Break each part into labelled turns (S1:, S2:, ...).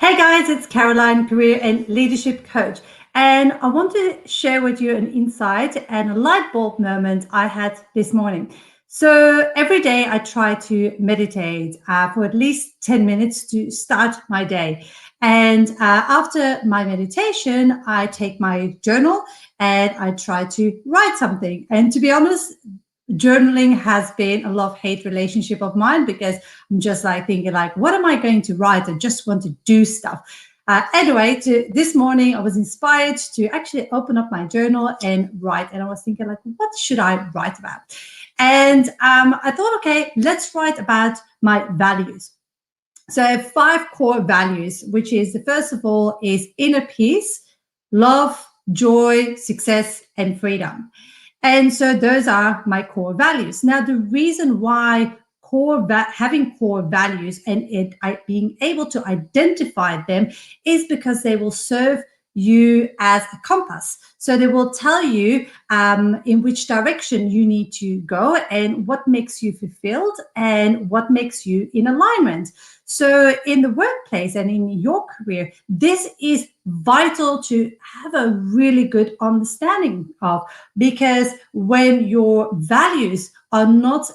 S1: Hey guys, it's Caroline, career and leadership coach. And I want to share with you an insight and a light bulb moment I had this morning. So every day I try to meditate for at least 10 minutes to start my day. And after my meditation, I take my journal and I try to write something. And to be honest, journaling has been a love-hate relationship of mine because I'm just like thinking like, what am I going to write? I just want to do stuff. Anyway, this morning I was inspired to actually open up my journal and write. And I was thinking like, what should I write about? And I thought, okay, let's write about my values. So I have 5 core values, which is the first of all is inner peace, love, joy, success, and freedom. And so those are my core values. Now, the reason why having core values and being able to identify them is because they will serve you as a compass. So they will tell you in which direction you need to go and what makes you fulfilled and what makes you in alignment. So in the workplace and in your career, this is vital to have a really good understanding of, because when your values are not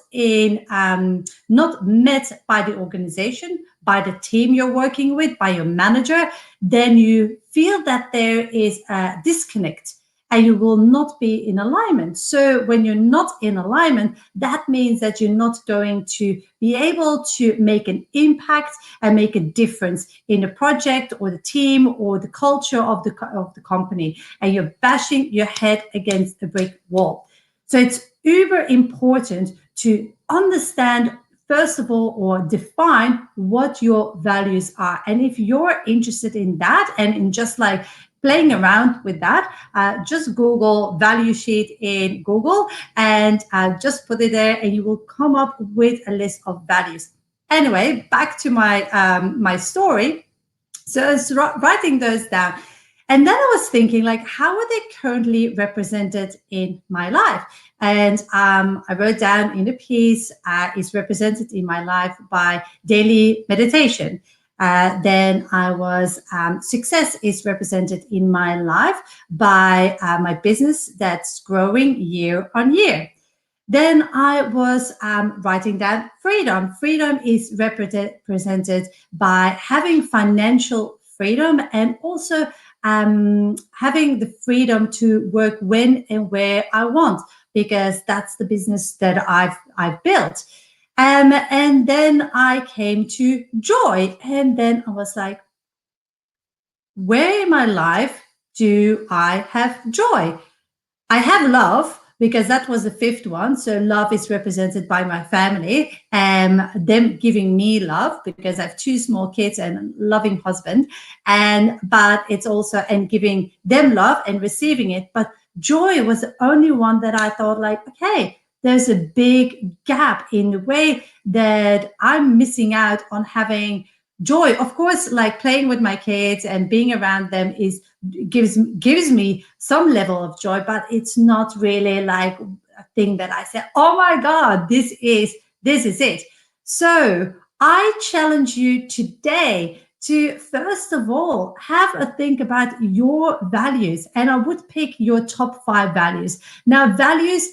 S1: met by the organization, by the team you're working with, by your manager, then you feel that there is a disconnect and you will not be in alignment. So when you're not in alignment, that means that you're not going to be able to make an impact and make a difference in the project or the team or the culture of the company, and you're bashing your head against a brick wall. So it's uber important to understand, first of all, or define what your values are. And if you're interested in that and in just like playing around with that, just Google value sheet in Google and just put it there and you will come up with a list of values. Anyway, back to my story. So I was writing those down. And then I was thinking, like, how are they currently represented in my life? And I wrote down in the piece, is represented in my life by daily meditation. Then I was, success is represented in my life by my business that's growing year on year. Then I was writing down freedom. Freedom is represented by having financial freedom and also having the freedom to work when and where I want, because that's the business that I've built. And then I came to joy, and then I was like, where in my life do I have joy? I have love, because that was the 5th one. So love is represented by my family and them giving me love, because I have 2 small kids and a loving husband. But it's also and giving them love and receiving it. But joy was the only one that I thought like, okay, there's a big gap in the way that I'm missing out on having joy. Of course, like playing with my kids and being around them gives me some level of joy, but it's not really like a thing that I say, oh my God, this is it. So I challenge you today to, first of all, have a think about your values. And I would pick your top 5 values. Now, values,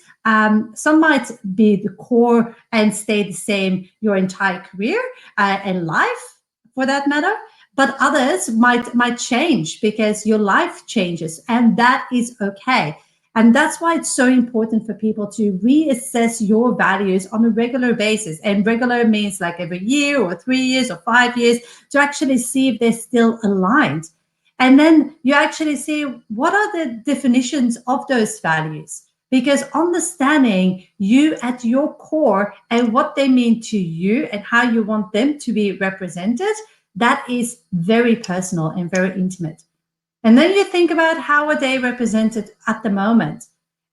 S1: some might be the core and stay the same your entire career and life, for that matter, but others might change because your life changes, and that is okay. And that's why it's so important for people to reassess your values on a regular basis. And regular means like every year or 3 years or 5 years, to actually see if they're still aligned. And then you actually see what are the definitions of those values, because understanding you at your core and what they mean to you and how you want them to be represented, that is very personal and very intimate. And then you think about how are they represented at the moment.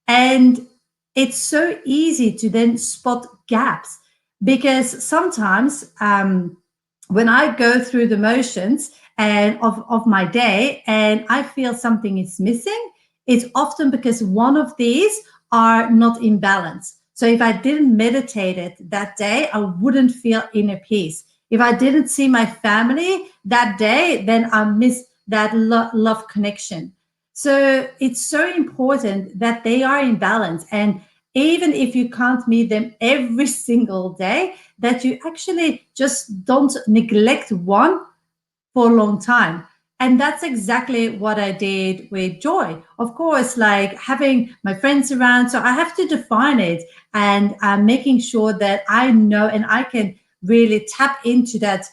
S1: And it's so easy to then spot gaps, because sometimes when I go through the motions and of my day and I feel something is missing, it's often because one of these are not in balance. So if I didn't meditate it that day, I wouldn't feel inner peace. If I didn't see my family that day, then I missed that love connection. So it's so important that they are in balance. And even if you can't meet them every single day, that you actually just don't neglect one for a long time. And that's exactly what I did with joy. Of course, like having my friends around. So I have to define it, and making sure that I know and I can really tap into that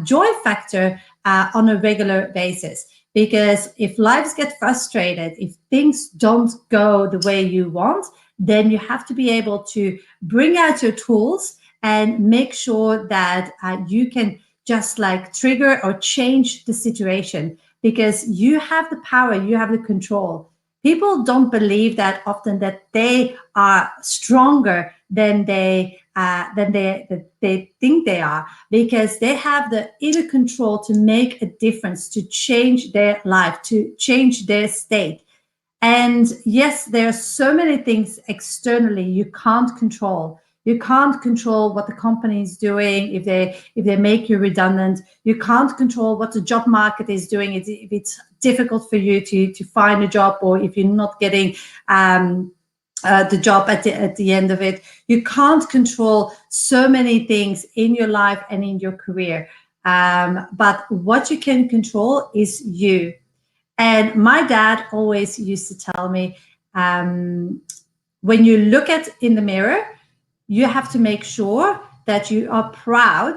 S1: joy factor on a regular basis. Because if lives get frustrated, if things don't go the way you want, then you have to be able to bring out your tools and make sure that you can just like trigger or change the situation, because you have the power, you have the control. People don't believe that often, that they are stronger than they think they are, because they have the inner control to make a difference, to change their life, to change their state. And yes, there are so many things externally you can't control. You can't control what the company is doing, if they make you redundant. You can't control what the job market is doing. If it's difficult for you to find a job, or if you're not getting the job at the end of it. You can't control so many things in your life and in your career. But what you can control is you. And my dad always used to tell me, when you look at in the mirror, you have to make sure that you are proud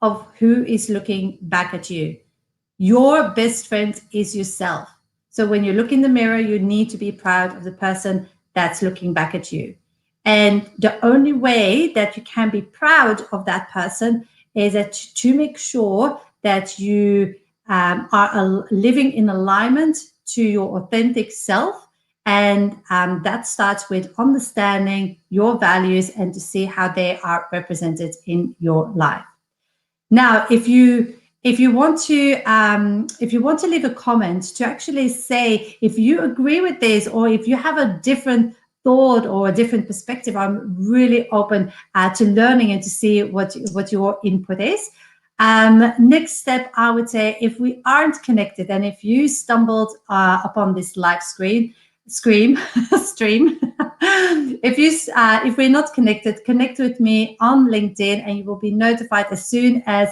S1: of who is looking back at you. Your best friend is yourself. So when you look in the mirror, you need to be proud of the person that's looking back at you. And the only way that you can be proud of that person is that to make sure that you are living in alignment to your authentic self. And that starts with understanding your values and to see how they are represented in your life. Now, if you want to leave a comment to actually say if you agree with this, or if you have a different thought or a different perspective, I'm really open to learning and to see what your input is. Next step, I would say, if we aren't connected, and if you stumbled upon this live stream, if we're not connected, connect with me on LinkedIn, and you will be notified as soon as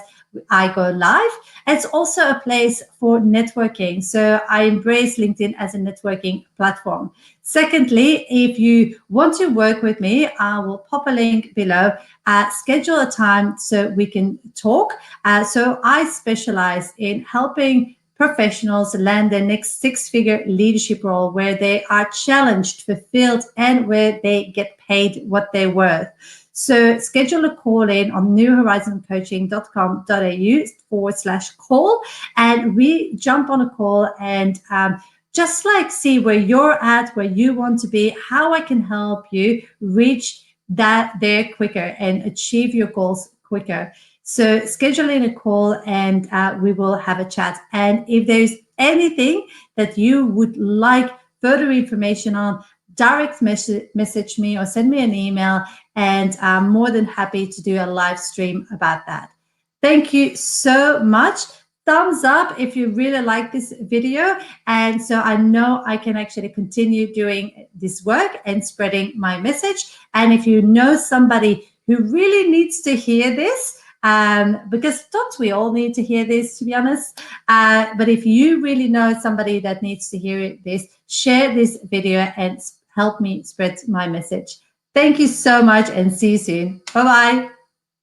S1: I go live. It's also a place for networking. So I embrace LinkedIn as a networking platform. Secondly, if you want to work with me, I will pop a link below. Schedule a time so we can talk. So I specialize in helping professionals land their next six-figure leadership role, where they are challenged, fulfilled, and where they get paid what they're worth. So schedule a call in on newhorizoncoaching.com.au/call, and we jump on a call and just like see where you're at, where you want to be, how I can help you reach that there quicker and achieve your goals quicker. So schedule in a call, and we will have a chat. And if there's anything that you would like further information on, direct message me or send me an email, and I'm more than happy to do a live stream about that. Thank you so much. Thumbs up if you really like this video, and so I know I can actually continue doing this work and spreading my message. And if you know somebody who really needs to hear this, because don't we all need to hear this, to be honest? But if you really know somebody that needs to hear this, share this video and help me spread my message. Thank you so much, and see you soon. Bye-bye.